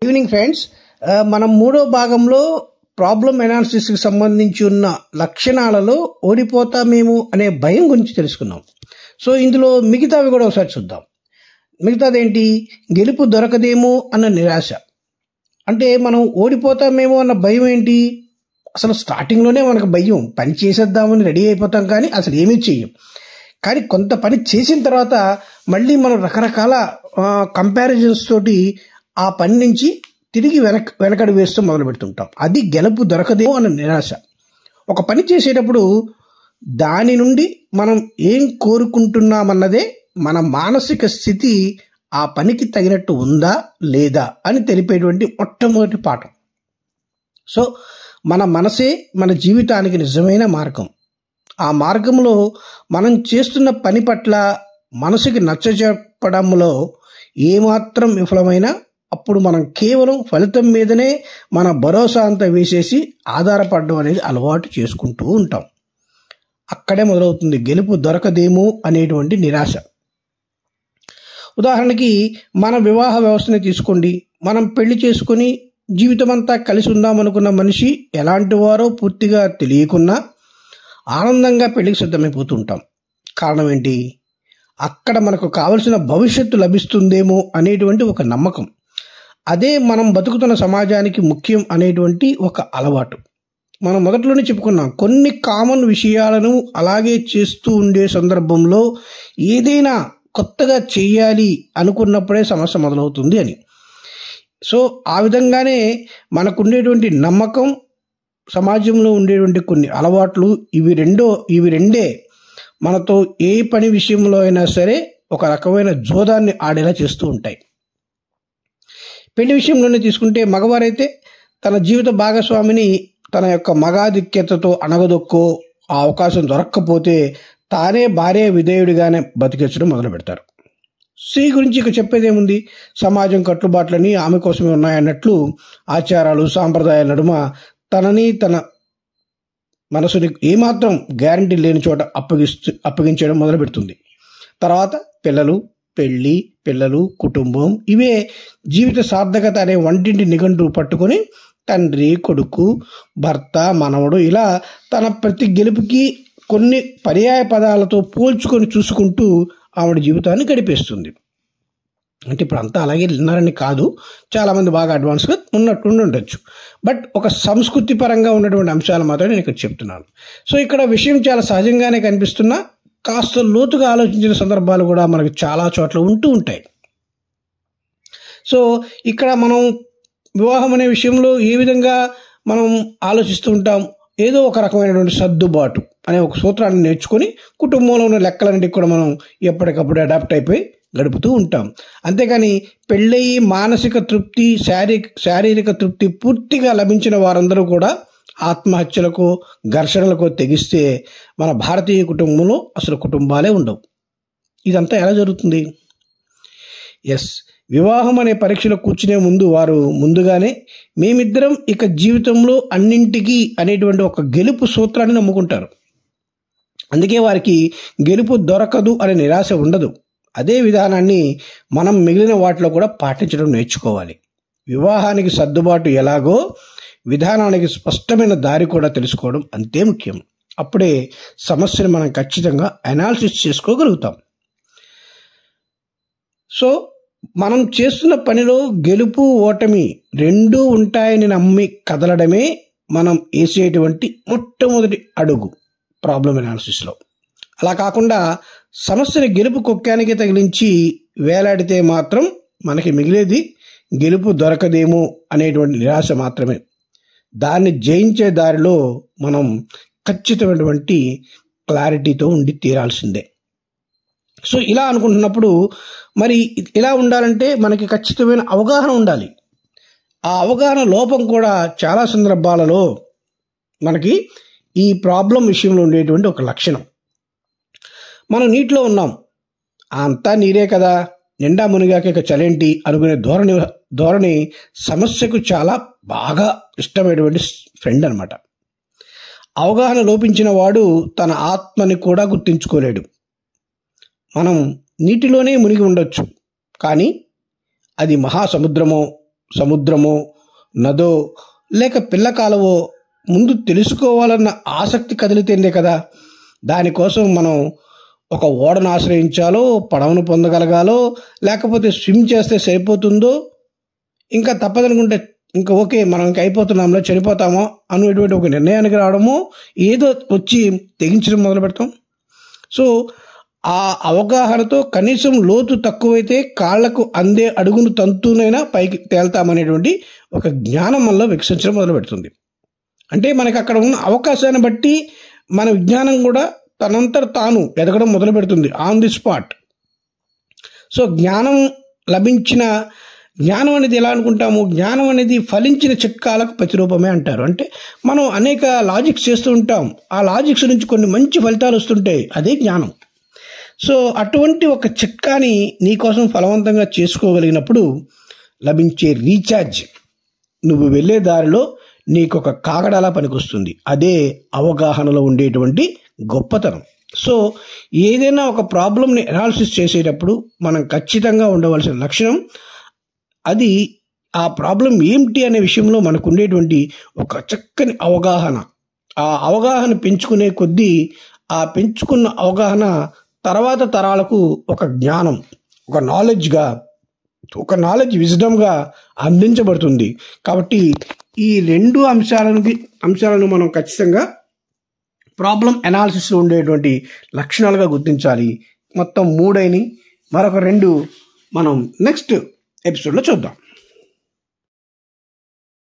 Evening friends, మనం మూడో భాగంలో ప్రాబ్లం ఎనాలిసిస్కి సంబంధించి ఉన్న లక్షణాలలో ఓడిపోతామేమో అనే భయం గురించి తెలుసుకున్నాం. సో ఇందులో మిగతావి కూడా ఒకసారి చూద్దాం. మిగతాదేంటి? గెలుపు దొరకదేమో అన్న నిరాశ. అంటే మనం ఓడిపోతామేమో అన్న భయం ఏంటి? అసలు స్టార్టింగ్లోనే మనకు భయం, పని చేసేద్దామని రెడీ అయిపోతాం కానీ అసలు ఏమీ చెయ్యం. కానీ కొంత పని చేసిన తర్వాత మళ్ళీ మనం రకరకాల కంపారిజన్స్ తోటి ఆ పని నుంచి తిరిగి వెనకడు వేస్తూ మొదలు పెడుతుంటాం. అది గెలుపు దొరకదేమో అన్న నిరాశ. ఒక పని చేసేటప్పుడు దాని నుండి మనం ఏం కోరుకుంటున్నామన్నదే మన మానసిక స్థితి ఆ పనికి తగినట్టు ఉందా లేదా అని తెలిపేటువంటి మొట్టమొదటి పాఠం. సో మన మనసే మన జీవితానికి నిజమైన మార్గం. ఆ మార్గంలో మనం చేస్తున్న పని పట్ల మనసుకి నచ్చజెప్పడంలో ఏమాత్రం విఫలమైనా అప్పుడు మనం కేవలం ఫలితం మీదనే మన భరోసా అంతా వేసేసి ఆధారపడడం అనేది అలవాటు చేసుకుంటూ ఉంటాం. అక్కడే మొదలవుతుంది గెలుపు దొరకదేమో అనేటువంటి నిరాశ. ఉదాహరణకి మన వివాహ వ్యవస్థని తీసుకోండి. మనం పెళ్లి చేసుకుని జీవితం అంతా కలిసి ఉందామనుకున్న మనిషి ఎలాంటి వారో పూర్తిగా తెలియకున్నా ఆనందంగా పెళ్లికి సిద్ధమైపోతుంటాం. కారణం ఏంటి? అక్కడ మనకు కావలసిన భవిష్యత్తు లభిస్తుందేమో అనేటువంటి ఒక నమ్మకం. అదే మనం బతుకుతున్న సమాజానికి ముఖ్యం అనేటువంటి ఒక అలవాటు. మనం మొదట్లోనే చెప్పుకున్నాం, కొన్ని కామన్ విషయాలను అలాగే చేస్తూ ఉండే సందర్భంలో ఏదైనా కొత్తగా చేయాలి అనుకున్నప్పుడే సమస్య మొదలవుతుంది అని. సో ఆ విధంగానే మనకుండేటువంటి నమ్మకం, సమాజంలో ఉండేటువంటి కొన్ని అలవాట్లు, ఇవి రెండే మనతో ఏ పని విషయంలో అయినా సరే ఒక రకమైన జోదాన్ని ఆడేలా చేస్తూ ఉంటాయి. పెళ్లి విషయంలోనే తీసుకుంటే మగవారైతే తన జీవిత భాగస్వామిని తన యొక్క మగాధిక్యతతో అణగదొక్కో ఆ అవకాశం దొరక్కపోతే తానే భార్య విధేయుడిగానే బతికించడం మొదలు పెడతారు. స్త్రీ గురించి ఇక చెప్పేదేముంది? సమాజం కట్టుబాట్లని ఆమె కోసమే ఉన్నాయన్నట్లు ఆచారాలు సాంప్రదాయాల నడుమ తనని తన మనసుని ఏమాత్రం గ్యారంటీ లేని చోట అప్పగించడం మొదలు పెడుతుంది. తర్వాత పెళ్ళి, పిల్లలు, కుటుంబం, ఇవే జీవిత సార్థకత అనే వంటింటి నిఘంటు పట్టుకొని తండ్రి, కొడుకు, భర్త, మనవడు ఇలా తన ప్రతి గెలుపుకి కొన్ని పర్యాయ పదాలతో పోల్చుకొని చూసుకుంటూ ఆవిడ జీవితాన్ని గడిపేస్తుంది. అంటే ఇప్పుడు అంతా అలాగే ఉన్నారని కాదు, చాలామంది బాగా అడ్వాన్స్గా ఉండొచ్చు. బట్ ఒక సంస్కృతి పరంగా ఉన్నటువంటి అంశాలు మాత్రం నేను ఇక్కడ చెప్తున్నాను. సో ఇక్కడ విషయం చాలా సహజంగానే కనిపిస్తున్నా కాస్త లోతుగా ఆలోచించిన సందర్భాలు కూడా మనకు చాలా చోట్ల ఉంటూ ఉంటాయి. సో ఇక్కడ మనం వివాహం అనే విషయంలో ఏ విధంగా మనం ఆలోచిస్తూ ఉంటాం? ఏదో ఒక రకమైనటువంటి సర్దుబాటు అనే ఒక సూత్రాన్ని నేర్చుకొని కుటుంబంలో ఉన్న లెక్కలన్నిటికి కూడా మనం ఎప్పటికప్పుడు అడాప్ట్ అయిపోయి గడుపుతూ ఉంటాం. అంతేకాని పెళ్ళయి మానసిక తృప్తి, శారీరక తృప్తి పూర్తిగా లభించిన వారందరూ కూడా ఆత్మహత్యలకు, ఘర్షణలకు తెగిస్తే మన భారతీయ కుటుంబంలో అసలు కుటుంబాలే ఉండవు. ఇదంతా ఎలా జరుగుతుంది? వివాహం అనే పరీక్షలో కూర్చునే ముందు వారు ముందుగానే మేమిద్దరం ఇక జీవితంలో అన్నింటికీ అనేటువంటి ఒక గెలుపు సూత్రాన్ని నమ్ముకుంటారు. అందుకే వారికి గెలుపు దొరకదు అనే నిరాశ ఉండదు. అదే విధానాన్ని మనం మిగిలిన వాటిలో కూడా పాటించడం నేర్చుకోవాలి. వివాహానికి సర్దుబాటు ఎలాగో విధానానికి స్పష్టమైన దారి కూడా తెలుసుకోవడం అంతే ముఖ్యం. అప్పుడే సమస్యను మనం ఖచ్చితంగా అనాలిసిస్ చేసుకోగలుగుతాం. సో మనం చేస్తున్న పనిలో గెలుపు ఓటమి రెండూ ఉంటాయని నమ్మి కదలడమే మనం వేసేటువంటి మొట్టమొదటి అడుగు ప్రాబ్లం ఎనాలిసిస్లో. అలా కాకుండా సమస్యని గెలుపు కొక్కానికి తగిలించి వేలాడితే మాత్రం మనకి మిగిలేది గెలుపు దొరకదేమో అనేటువంటి నిరాశ మాత్రమే. దాన్ని జయించే దారిలో మనం ఖచ్చితమైనటువంటి క్లారిటీతో ఉండి తీరాల్సిందే. సో ఇలా అనుకుంటున్నప్పుడు మరి ఇలా ఉండాలంటే మనకి ఖచ్చితమైన అవగాహన ఉండాలి. ఆ అవగాహన లోపం కూడా చాలా సందర్భాలలో మనకి ఈ ప్రాబ్లం విషయంలో ఉండేటువంటి ఒక లక్షణం. మనం నీటిలో ఉన్నాం, అంతా నీరే కదా, నిండా మునిగాక ఇక చలేంటి అనుకునే ధోరణి సమస్యకు చాలా బాగా ఇష్టమైనటువంటి ఫ్రెండ్ అనమాట. అవగాహన లోపించిన వాడు తన ఆత్మని కూడా గుర్తించుకోలేడు. మనం నీటిలోనే మునిగి ఉండొచ్చు, కానీ అది మహాసముద్రమో సముద్రమో నదో లేక పిల్ల కాలవో ముందు తెలుసుకోవాలన్న ఆసక్తి కదిలితేందే కదా. దానికోసం మనం ఒక ఓడను ఆశ్రయించాలో, పడవను పొందగలగాలో, లేకపోతే స్విమ్ చేస్తే సరిపోతుందో, ఇంకా తప్పదనుకుంటే ఇంకా ఓకే మనం ఇంకా అయిపోతున్నాంలో, చనిపోతామో అనేటువంటి ఒక నిర్ణయానికి రావడమో, ఏదో వచ్చి తెగించడం మొదలు పెడతాం. సో ఆ అవగాహనతో కనీసం లోతు తక్కువైతే కాళ్లకు అందే అడుగును తంతునైనా పైకి తేల్తామనేటువంటి ఒక జ్ఞానం మనలో వికసించడం మొదలు పెడుతుంది. అంటే మనకి అక్కడ ఉన్న అవకాశాన్ని బట్టి మన విజ్ఞానం కూడా తనంతట తాను ఎదగడం మొదలు పెడుతుంది ఆన్ ది స్పాట్. సో జ్ఞానం లభించిన జ్ఞానం అనేది ఎలా అనుకుంటాము, జ్ఞానం అనేది ఫలించిన చిట్కాలకు ప్రతిరూపమే అంటారు. అంటే మనం అనేక లాజిక్స్ చేస్తూ ఉంటాం, ఆ లాజిక్స్ నుంచి కొన్ని మంచి ఫలితాలు వస్తుంటాయి, అదే జ్ఞానం. సో అటువంటి ఒక చిట్కాని నీకోసం ఫలవంతంగా చేసుకోగలిగినప్పుడు లభించే రీఛార్జ్ నువ్వు వెళ్ళే దారిలో నీకు ఒక కాగడాలా పనికొస్తుంది. అదే అవగాహనలో ఉండేటువంటి గొప్పతనం. సో ఏదైనా ఒక ప్రాబ్లంని అనాలిసిస్ చేసేటప్పుడు మనం ఖచ్చితంగా ఉండవలసిన లక్షణం అది ఆ ప్రాబ్లం ఏమిటి అనే విషయంలో మనకు ఉండేటువంటి ఒక చక్కని అవగాహన. ఆ అవగాహన పెంచుకునే కొద్దీ ఆ పెంచుకున్న అవగాహన తర్వాత తరాలకు ఒక జ్ఞానం, ఒక నాలెడ్జ్ విజ్డమ్గా అందించబడుతుంది. కాబట్టి ఈ రెండు అంశాలను మనం ఖచ్చితంగా ప్రాబ్లం అనాలిసిస్లో ఉండేటువంటి లక్షణాలుగా గుర్తించాలి. మొత్తం 3 మరొక 2 మనం నెక్స్ట్ ఎపిసోడ్లో చూద్దాం.